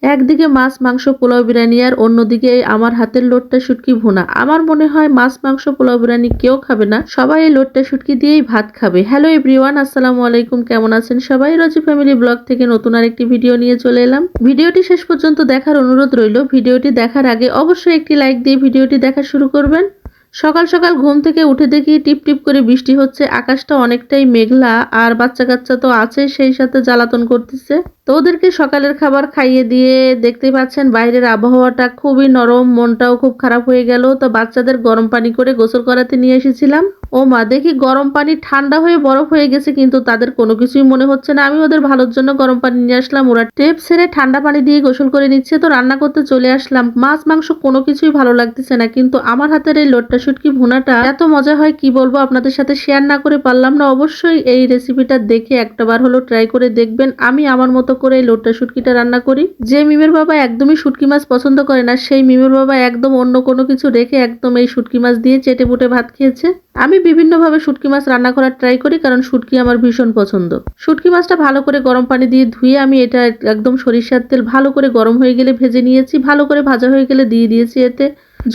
একদিকে মাছ মাংস পোলাও বিরিয়ানি আর অন্যদিকে আমার হাতের লোটটা শুটকি ভুনা। আমার মনে হয় মাছ মাংস পোলাও বিরিয়ানি কেউ খাবে না, সবাই এই লোটটা শুটকি দিয়েই ভাত খাবে। হ্যালো এভরিওয়ান, আসসালামু আলাইকুম, কেমন আছেন সবাই? রোজি ফ্যামিলি ব্লগ থেকে নতুন আরেকটি ভিডিও নিয়ে চলে এলাম। ভিডিওটি শেষ পর্যন্ত দেখার অনুরোধ রইল। ভিডিওটি দেখার আগে অবশ্যই একটি লাইক দিয়ে ভিডিওটি দেখা শুরু করবেন। সকাল সকাল ঘুম থেকে উঠে দেখি টিপ টিপ করে বৃষ্টি হচ্ছে, আকাশটা অনেকটাই মেঘলা আর বাচ্চা কাচ্চা তো আছে, সেই সাথে জ্বালাতন করতেছে। তো ওদেরকে সকালের খাবার খাইয়ে দিয়ে দেখতে পাচ্ছেন বাইরের আবহাওয়াটা খুবই নরম, মনটাও খুব খারাপ হয়ে গেল। তো বাচ্চাদের গরম পানি করে গোসল করাতে নিয়ে এসেছিলাম। ও মা, দেখি গরম পানি ঠান্ডা হয়ে বরফ হয়ে গেছে, কিন্তু তাদের কোনো কিছুই মনে হচ্ছে না। আমি ওদের ভালোর জন্য গরম পানি নিয়ে আসলাম, ওরা টেপ ছেড়ে ঠান্ডা পানি দিয়ে গোসল করে নিচ্ছে। তো রান্না করতে চলে আসলাম। মাছ মাংস কোনো কিছুই ভালো লাগতেছে না, কিন্তু আমার হাতের এই লোটটা শুটকি ভুনাটা এত মজা হয় কি বলবো, আপনাদের সাথে শেয়ার না করে পারলাম না। অবশ্যই এই রেসিপিটা দেখে একটাবার হলো ট্রাই করে দেখবেন। আমি আমার মতো করে এই লোটটা শুটকিটা রান্না করি। যে মিমের বাবা একদমই শুটকি মাছ পছন্দ করে না, সেই মিমের বাবা একদম অন্য কোনো কিছু রেখে একদম এই শুটকি মাছ দিয়ে চেটে পুটে ভাত খেয়েছে। আমি বিভিন্নভাবে শুটকি মাছ রান্না করার ট্রাই করি, কারণ শুটকি আমার ভীষণ পছন্দ। শুটকি মাছটা ভালো করে গরম পানি দিয়ে ধুয়ে আমি এটা একদম সরিষার তেল ভালো করে গরম হয়ে গেলে ভেজে নিয়েছি। ভালো করে ভাজা হয়ে গেলে দিয়ে দিয়েছি এতে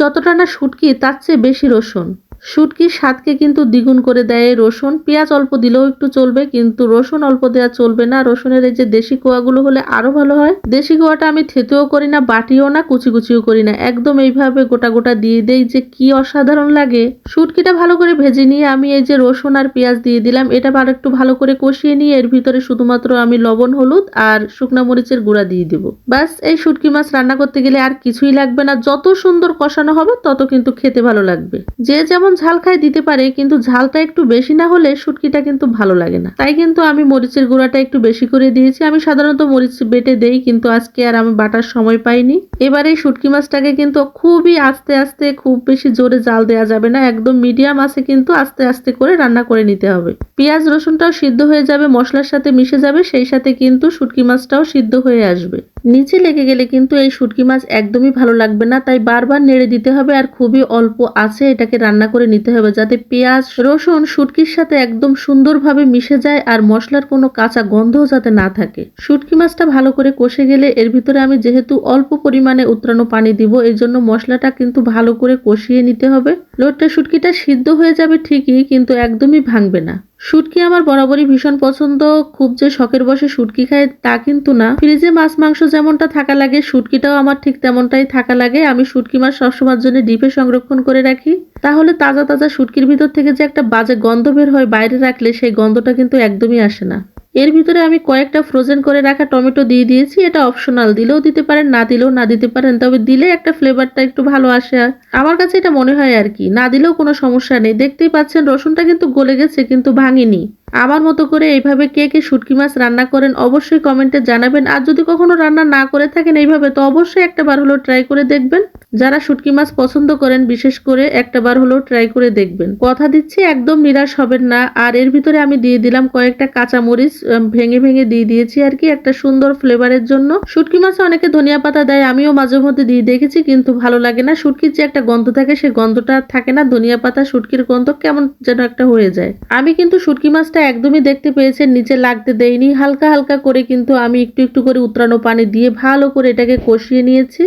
যতটা না শুটকি তার চেয়ে বেশি রসুন। শুটকির স্বাদকে কিন্তু দ্বিগুণ করে দেয় রসুন। পেঁয়াজ অল্প দিলেও একটু চলবে, কিন্তু রসুন অল্প দেওয়া চলবে না। রসুনের এই যে দেশি কোয়াগুলো হলে আরো ভালো হয়। দেশি কোয়াটা আমি থেতেও করি না, বাটিও না, কুচি কুচিও করি না, একদম এইভাবে গোটা গোটা দিয়ে দেই, যে কি অসাধারণ লাগে। শুটকিটা ভালো করে ভেজে নিয়ে আমি এই যে রসুন আর পেঁয়াজ দিয়ে দিলাম, এটা আর একটু ভালো করে কষিয়ে নিয়ে এর ভিতরে শুধুমাত্র আমি লবণ হলুদ আর শুকনা মরিচের গুঁড়া দিয়ে দিব। ব্যাস, এই শুটকি মাছ রান্না করতে গেলে আর কিছুই লাগবে না। যত সুন্দর কষানো হবে তত কিন্তু খেতে ভালো লাগবে। যে যেমন ঝাল খায় দিতে পারে, কিন্তু ঝালটা একটু বেশি না হলে শুটকিটা কিন্তু ভালো লাগে না। তাই কিন্তু আমি মরিচের গুঁড়াটা একটু বেশি করে দিয়েছি। আমি সাধারণত মরিচ বেটে দেই, কিন্তু আজকে আর আমি বাটার সময় পাইনি। এবার এই শুটকি মাছটাকে কিন্তু খুবই আস্তে আস্তে, খুব বেশি জোরে জাল দেওয়া যাবে না, একদম মিডিয়াম আছে কিন্তু আস্তে আস্তে করে রান্না করে নিতে হবে। পেঁয়াজ রসুনটাও সিদ্ধ হয়ে যাবে, মশলার সাথে মিশে যাবে, সেই সাথে কিন্তু শুটকি মাছটাও সিদ্ধ হয়ে আসবে। নিচে লেগে গেলে কিন্তু এই শুটকি মাছ একদমই ভালো লাগবে না, তাই বারবার নেড়ে দিতে হবে আর খুবই অল্প আছে এটাকে রান্না করে নিতে হবে, যাতে পেঁয়াজ রসুন শুটকির সাথে একদম সুন্দরভাবে মিশে যায় আর মশলার কোনো কাঁচা গন্ধও যাতে না থাকে। শুটকি মাছটা ভালো করে কষে গেলে এর ভিতরে আমি যেহেতু অল্প পরিমাণে উতরানো পানি দিব, এই জন্য মশলাটা কিন্তু ভালো করে কষিয়ে নিতে হবে। লোটটা শুটকিটা সিদ্ধ হয়ে যাবে ঠিকই, কিন্তু একদমই ভাঙবে না। শুটকি আমার বরাবরই ভীষণ পছন্দ। খুব যে শখের বসে শুটকি খায় তা কিন্তু না। ফ্রিজে মাছ মাংস যেমনটা থাকা লাগে, শুটকিটাও আমার ঠিক তেমনটাই থাকা লাগে। আমি শুটকি মাছ সবসময়ের জন্য ডিপে সংরক্ষণ করে রাখি, তাহলে তাজা তাজা শুটকির ভিতর থেকে যে একটা বাজে গন্ধ বের হয় বাইরে রাখলে, সেই গন্ধটা কিন্তু একদমই আসে না। এর ভিতরে আমি কয়েকটা ফ্রোজেন করে রাখা টমেটো দিয়ে দিয়েছি। এটা অপশনাল, দিলেও দিতে পারেন, না দিলেও না দিতে পারেন, তবে দিলে একটা ফ্লেভারটা একটু ভালো আসে। আমার কাছে এটা মনে হয় আর কি, না দিলেও কোনো সমস্যা নেই। দেখতেই পাচ্ছেন রসুনটা কিন্তু গলে গেছে, কিন্তু ভাঙেনি। আমার মতো করে এইভাবে কে কে শুটকি মাছ রান্না করেন অবশ্যই কমেন্টে জানাবেন। আর যদি কখনো রান্না না করে থাকেন এইভাবে, তো অবশ্যই একটা বার হলো ট্রাই করে দেখবেন। যারা শুটকি মাছ পছন্দ করেন বিশেষ করে একটা বার হলো ট্রাই করে দেখবেন। কথা দিচ্ছি একদম নিরাশ হবেন না। আর এর ভিতরে আমি দিয়ে দিলাম কয়েকটা কাঁচা মরিচ, ভেঙে ভেঙে দিয়ে দিয়েছি আর কি, একটা সুন্দর ফ্লেভারের জন্য। শুটকি মাছে অনেকে ধনিয়া পাতা দেয়, আমিও মাঝে মধ্যে দিয়ে দেখেছি, কিন্তু ভালো লাগে না। শুটকির যে একটা গন্ধ থাকে, সেই গন্ধটা থাকে না। ধনিয়া পাতা শুটকির গন্ধ কেমন যেন একটা হয়ে যায়। আমি কিন্তু শুটকি মাছটা একদমই দেখতে পেয়েছেন নিচে লাগতে দেইনি, হালকা হালকা করে কিন্তু আমি একটু একটু করে উতরানো পানি দিয়ে ভালো করে এটাকে কষিয়ে নিয়েছি।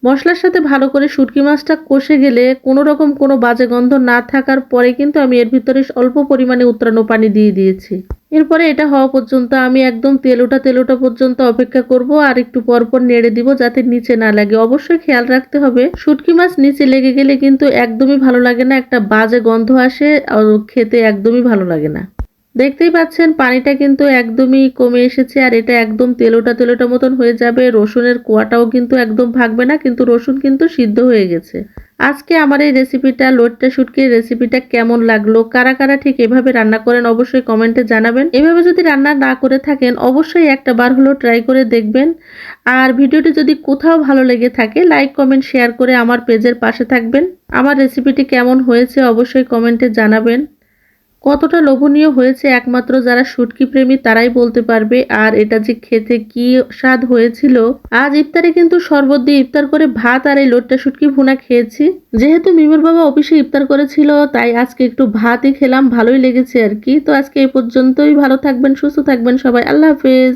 মশলার সাথে ভালো করে শুটকি মাছটা কষে গেলে কোনো রকম কোনো বাজে গন্ধ না থাকার পরে কিন্তু আমি এর ভিতরে অল্প পরিমাণে উতরানো পানি দিয়ে দিয়েছি। এরপরে এটা হওয়া পর্যন্ত আমি একদম তেলোটা পর্যন্ত অপেক্ষা করব, আর একটু পরপর নেড়ে দিব যাতে নিচে না লাগে। অবশ্যই খেয়াল রাখতে হবে, শুটকি মাছ নিচে লেগে গেলে কিন্তু একদমই ভালো লাগে না, একটা বাজে গন্ধ আসে, খেতে একদমই ভালো লাগে না। দেখতেই পাচ্ছেন পানিটা কিন্তু একদমই কমে এসেছে, আর এটা একদম তেলোটা মতন হয়ে যাবে। রসুনের কোয়াটাও কিন্তু একদম ভাগবে না, কিন্তু রসুন কিন্তু সিদ্ধ হয়ে গেছে। আজকে আমার এই রেসিপিটা, লোটটা শুটকির রেসিপিটা কেমন লাগলো, কারা কারা ঠিক এভাবে রান্না করেন অবশ্যই কমেন্টে জানাবেন। এভাবে যদি রান্না না করে থাকেন অবশ্যই একটা বার হলো ট্রাই করে দেখবেন। আর ভিডিওটি যদি কোথাও ভালো লেগে থাকে লাইক কমেন্ট শেয়ার করে আমার পেজের পাশে থাকবেন। আমার রেসিপিটি কেমন হয়েছে অবশ্যই কমেন্টে জানাবেন। কতটা লোভনীয় হয়েছে একমাত্র যারা শুটকি প্রেমী তারাই বলতে পারবে। আর এটা যে খেতে কি স্বাদ হয়েছিল। আজ ইফতারে কিন্তু শরবত দিয়ে ইফতার করে ভাত আর এই লোটটা শুটকি ভুনা খেয়েছি। যেহেতু মিমুর বাবা অফিসে ইফতার করেছিল, তাই আজকে একটু ভাতই খেলাম, ভালোই লেগেছে আর কি। তো আজকে এই পর্যন্তই। ভালো থাকবেন, সুস্থ থাকবেন সবাই। আল্লাহ হাফেজ।